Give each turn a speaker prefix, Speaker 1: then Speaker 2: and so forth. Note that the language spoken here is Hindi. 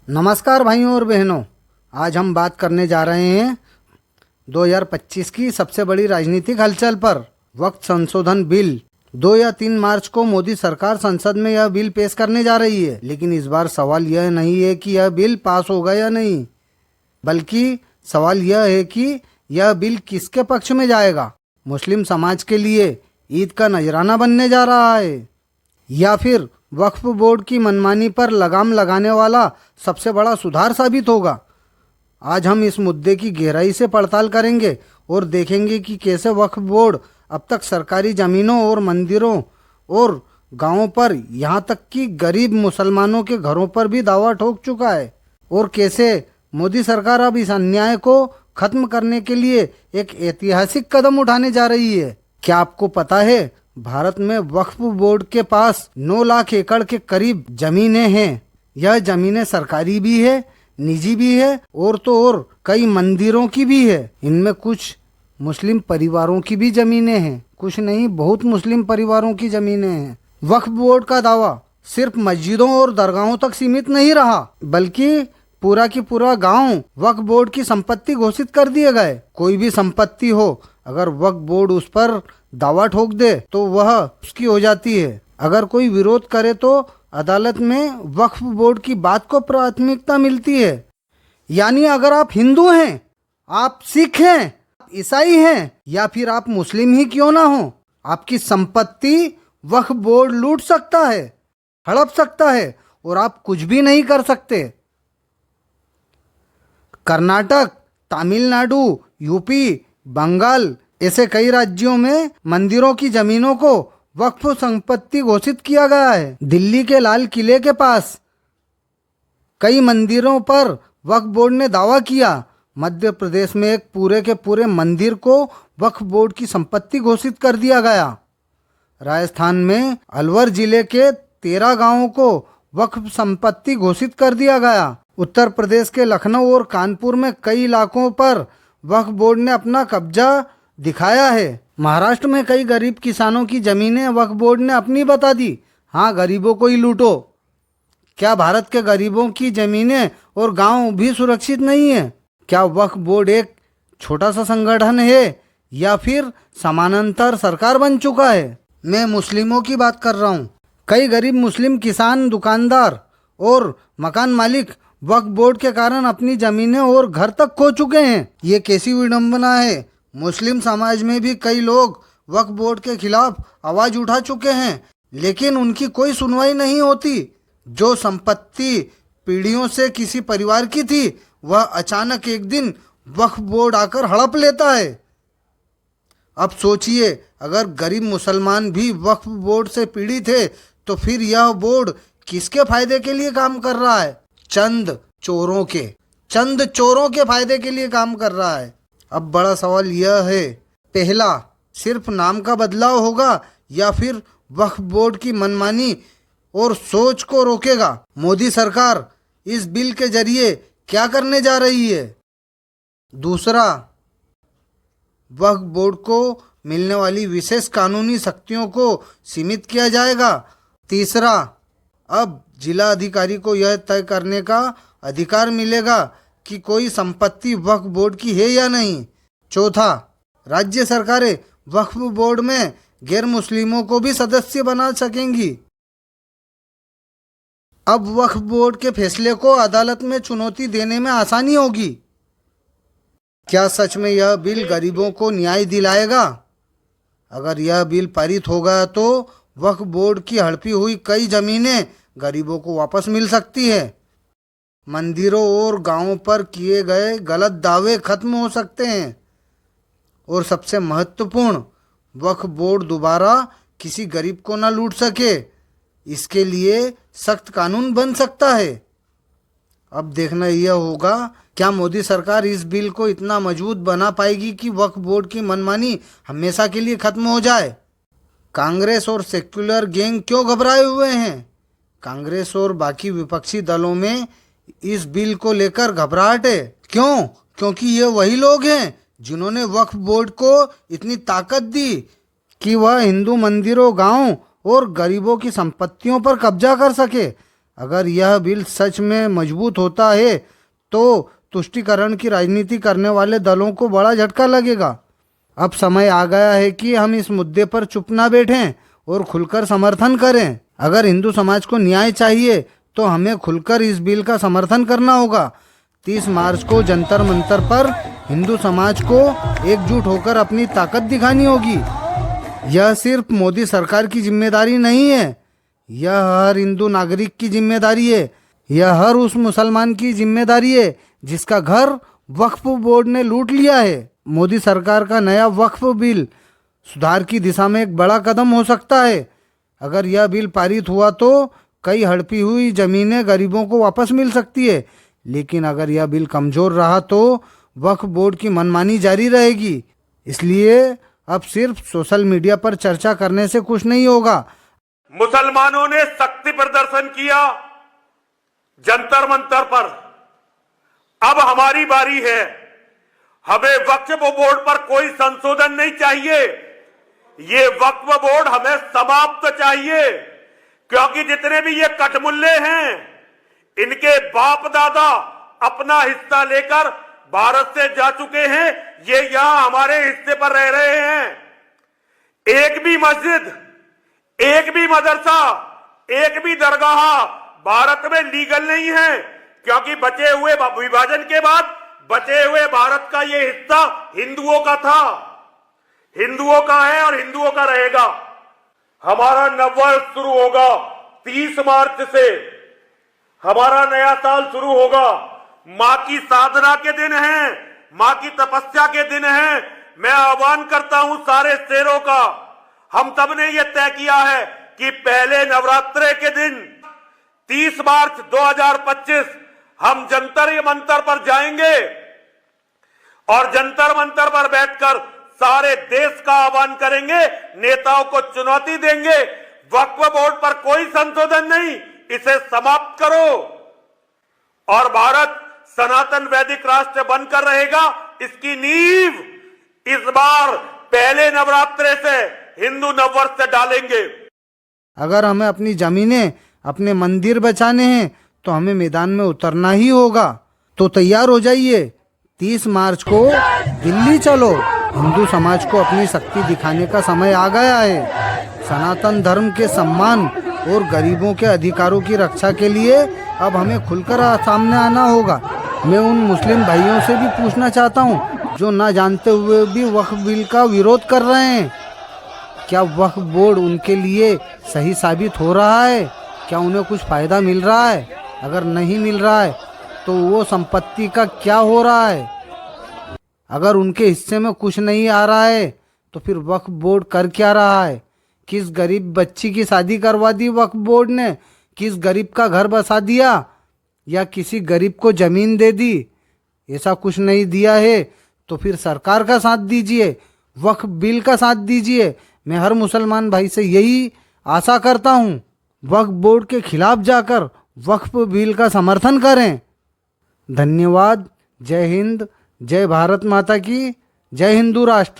Speaker 1: नमस्कार भाइयों और बहनों। आज हम बात करने जा रहे हैं 2025 की सबसे बड़ी राजनीतिक हलचल पर। वक्त संशोधन बिल 2 या 3 मार्च को मोदी सरकार संसद में यह बिल पेश करने जा रही है। लेकिन इस बार सवाल यह नहीं है कि यह बिल पास होगा या नहीं, बल्कि सवाल यह है कि यह बिल किसके पक्ष में जाएगा। मुस्लिम समाज के लिए ईद का नजराना बनने जा रहा है या फिर वक्फ बोर्ड की मनमानी पर लगाम लगाने वाला सबसे बड़ा सुधार साबित होगा। आज हम इस मुद्दे की गहराई से पड़ताल करेंगे और देखेंगे कि कैसे वक्फ बोर्ड अब तक सरकारी जमीनों और मंदिरों और गांवों पर, यहाँ तक कि गरीब मुसलमानों के घरों पर भी दावा ठोक चुका है, और कैसे मोदी सरकार अब इस अन्याय को खत्म करने के लिए एक ऐतिहासिक कदम उठाने जा रही है। क्या आपको पता है, भारत में वक्फ बोर्ड के पास 9 लाख एकड़ के करीब जमीनें हैं। यह जमीनें सरकारी भी है, निजी भी है और तो और कई मंदिरों की भी है। इनमें कुछ मुस्लिम परिवारों की भी जमीनें हैं, कुछ नहीं बहुत मुस्लिम परिवारों की जमीनें हैं। वक्फ बोर्ड का दावा सिर्फ मस्जिदों और दरगाहों तक सीमित नहीं रहा, बल्कि पूरा की पूरा गांव वक्फ बोर्ड की संपत्ति घोषित कर दिए गए। कोई भी संपत्ति हो, अगर वक्फ बोर्ड उस पर दावा ठोक दे तो वह उसकी हो जाती है। अगर कोई विरोध करे तो अदालत में वक्फ बोर्ड की बात को प्राथमिकता मिलती है। यानी अगर आप हिंदू हैं, आप सिख हैं, ईसाई हैं या फिर आप मुस्लिम ही क्यों ना हो, आपकी संपत्ति वक्फ बोर्ड लूट सकता है, हड़प सकता है और आप कुछ भी नहीं कर सकते। कर्नाटक, तमिलनाडु, यूपी, बंगाल ऐसे कई राज्यों में मंदिरों की जमीनों को वक्फ संपत्ति घोषित किया गया है। दिल्ली के लाल किले के पास कई मंदिरों पर वक्फ बोर्ड ने दावा किया। मध्य प्रदेश में एक पूरे के पूरे मंदिर को वक्फ बोर्ड की संपत्ति घोषित कर दिया गया। राजस्थान में अलवर जिले के 13 गांवों को वक्फ संपत्ति घोषित कर दिया गया। उत्तर प्रदेश के लखनऊ और कानपुर में कई इलाकों पर वक्फ बोर्ड ने अपना कब्जा दिखाया है। महाराष्ट्र में कई गरीब किसानों की जमीनें वक्फ बोर्ड ने अपनी बता दी। हाँ, गरीबों को ही लूटो। क्या भारत के गरीबों की जमीनें और गांव भी सुरक्षित नहीं है? क्या वक्फ बोर्ड एक छोटा सा संगठन है या फिर समानांतर सरकार बन चुका है? मैं मुस्लिमों की बात कर रहा हूँ। कई गरीब मुस्लिम किसान, दुकानदार और मकान मालिक वक्फ बोर्ड के कारण अपनी जमीनें और घर तक खो चुके हैं। ये कैसी विडंबना है। मुस्लिम समाज में भी कई लोग वक्फ बोर्ड के खिलाफ आवाज उठा चुके हैं, लेकिन उनकी कोई सुनवाई नहीं होती। जो संपत्ति पीढ़ियों से किसी परिवार की थी, वह अचानक एक दिन वक्फ बोर्ड आकर हड़प लेता है। अब सोचिए, अगर गरीब मुसलमान भी वक्फ बोर्ड से पीड़ित है तो फिर यह बोर्ड किसके फायदे के लिए काम कर रहा है? चंद चोरों के फायदे के लिए काम कर रहा है। अब बड़ा सवाल यह है, पहला, सिर्फ नाम का बदलाव होगा या फिर वक्फ बोर्ड की मनमानी और सोच को रोकेगा? मोदी सरकार इस बिल के जरिए क्या करने जा रही है? दूसरा, वक्फ बोर्ड को मिलने वाली विशेष कानूनी शक्तियों को सीमित किया जाएगा। तीसरा, अब जिला अधिकारी को यह तय करने का अधिकार मिलेगा कि कोई संपत्ति वक्फ बोर्ड की है या नहीं। चौथा, राज्य सरकारें वक्फ बोर्ड में गैर मुस्लिमों को भी सदस्य बना सकेंगी। अब वक्फ बोर्ड के फैसले को अदालत में चुनौती देने में आसानी होगी। क्या सच में यह बिल गरीबों को न्याय दिलाएगा? अगर यह बिल पारित होगा तो वक्फ बोर्ड की हड़पी हुई कई जमीनें गरीबों को वापस मिल सकती है। मंदिरों और गांवों पर किए गए गलत दावे खत्म हो सकते हैं और सबसे महत्वपूर्ण, वक्फ बोर्ड दोबारा किसी गरीब को न लूट सके, इसके लिए सख्त कानून बन सकता है। अब देखना यह होगा, क्या मोदी सरकार इस बिल को इतना मजबूत बना पाएगी कि वक्फ बोर्ड की मनमानी हमेशा के लिए खत्म हो जाए। कांग्रेस और सेक्युलर गैंग क्यों घबराए हुए हैं? कांग्रेस और बाकी विपक्षी दलों में इस बिल को लेकर घबराहट है। क्यों? क्योंकि ये वही लोग हैं जिन्होंने वक्फ बोर्ड को इतनी ताकत दी कि वह हिंदू मंदिरों, गांव और गरीबों की संपत्तियों पर कब्जा कर सके। अगर यह बिल सच में मजबूत होता है तो तुष्टीकरण की राजनीति करने वाले दलों को बड़ा झटका लगेगा। अब समय आ गया है कि हम इस मुद्दे पर चुप ना बैठें और खुलकर समर्थन करें। अगर हिंदू समाज को न्याय चाहिए तो हमें खुलकर इस बिल का समर्थन करना होगा। 30 मार्च को जंतर मंतर पर हिंदू समाज को एकजुट होकर अपनी ताकत दिखानी होगी। यह सिर्फ मोदी सरकार की जिम्मेदारी नहीं है, यह हर हिंदू नागरिक की जिम्मेदारी है। यह हर उस मुसलमान की जिम्मेदारी है जिसका घर वक्फ बोर्ड ने लूट लिया है। मोदी सरकार का नया वक्फ बिल सुधार की दिशा में एक बड़ा कदम हो सकता है। अगर यह बिल पारित हुआ तो कई हड़पी हुई जमीनें गरीबों को वापस मिल सकती है, लेकिन अगर यह बिल कमजोर रहा तो वक्फ बोर्ड की मनमानी जारी रहेगी। इसलिए अब सिर्फ सोशल मीडिया पर चर्चा करने से कुछ नहीं होगा।
Speaker 2: मुसलमानों ने शक्ति प्रदर्शन किया जंतर मंतर पर, अब हमारी बारी है। हमें वक्फ बोर्ड पर कोई संशोधन नहीं चाहिए, ये वक्फ बोर्ड हमें समाप्त चाहिए, क्योंकि जितने भी ये कटमुल्ले हैं इनके बाप दादा अपना हिस्सा लेकर भारत से जा चुके हैं, ये यहां हमारे हिस्से पर रह रहे हैं। एक भी मस्जिद, एक भी मदरसा, एक भी दरगाह भारत में लीगल नहीं है, क्योंकि बचे हुए विभाजन के बाद बचे हुए भारत का ये हिस्सा हिंदुओं का था, हिंदुओं का है और हिंदुओं का रहेगा। हमारा नववर्ष शुरू होगा 30 मार्च से, हमारा नया साल शुरू होगा। मां की साधना के दिन है, मां की तपस्या के दिन है। मैं आह्वान करता हूं सारे शेरों का, हम सब ने यह तय किया है कि पहले नवरात्रे के दिन 30 मार्च 2025 हम जंतर मंतर पर जाएंगे और जंतर मंतर पर बैठकर सारे देश का आह्वान करेंगे, नेताओं को चुनौती देंगे, वक्फ बोर्ड पर कोई संशोधन नहीं, इसे समाप्त करो और भारत सनातन वैदिक राष्ट्र बनकर रहेगा। इसकी नींव इस बार पहले नवरात्रे से हिंदू नववर्ष से डालेंगे।
Speaker 1: अगर हमें अपनी जमीनें, अपने मंदिर बचाने हैं तो हमें मैदान में उतरना ही होगा। तो तैयार हो जाइए, 30 मार्च को दिल्ली चलो। हिंदू समाज को अपनी शक्ति दिखाने का समय आ गया है। सनातन धर्म के सम्मान और गरीबों के अधिकारों की रक्षा के लिए अब हमें खुलकर सामने आना होगा। मैं उन मुस्लिम भाइयों से भी पूछना चाहता हूँ जो ना जानते हुए भी वक्फ बिल का विरोध कर रहे हैं, क्या वक्फ बोर्ड उनके लिए सही साबित हो रहा है? क्या उन्हें कुछ फायदा मिल रहा है? अगर नहीं मिल रहा है तो वो संपत्ति का क्या हो रहा है? अगर उनके हिस्से में कुछ नहीं आ रहा है तो फिर वक्फ बोर्ड कर क्या रहा है? किस गरीब बच्ची की शादी करवा दी वक्फ बोर्ड ने? किस गरीब का घर बसा दिया या किसी गरीब को जमीन दे दी? ऐसा कुछ नहीं दिया है तो फिर सरकार का साथ दीजिए, वक्फ बिल का साथ दीजिए। मैं हर मुसलमान भाई से यही आशा करता हूँ, वक्फ बोर्ड के खिलाफ जाकर वक्फ बिल का समर्थन करें। धन्यवाद। जय हिंद, जय भारत माता की, जय हिंदू राष्ट्र।